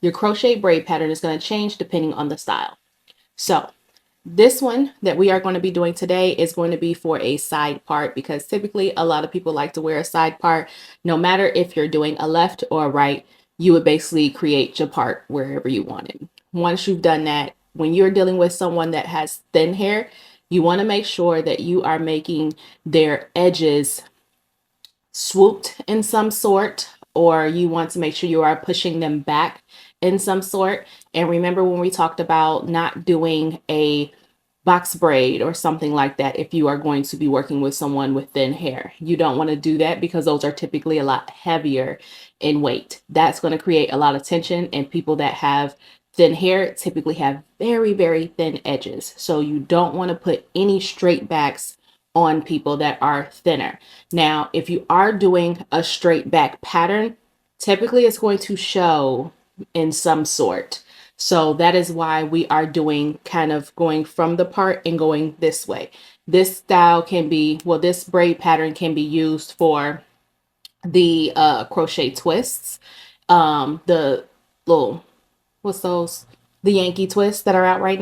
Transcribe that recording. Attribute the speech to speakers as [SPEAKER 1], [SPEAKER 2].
[SPEAKER 1] your crochet braid pattern is going to change depending on the style. So this one that we are going to be doing today is going to be for a side part, because typically a lot of people like to wear a side part. No matter if you're doing a left or a right, you would basically create your part wherever you want it. Once you've done that, when you're dealing with someone that has thin hair, you want to make sure that you are making their edges swooped in some sort, or you want to make sure you are pushing them back in some sort. And remember when we talked about not doing a box braid or something like that, if you are going to be working with someone with thin hair, you don't want to do that because those are typically a lot heavier in weight. That's going to create a lot of tension, and people that have thin hair typically have very, very thin edges. So you don't want to put any straight backs on people that are thinner. Now, if you are doing a straight back pattern, typically it's going to show in some sort. So that is why we are doing kind of going from the part and going this way. This style can be, well, this braid pattern can be used for the crochet twists, the little, what's those? The Yankee twists that are out right now.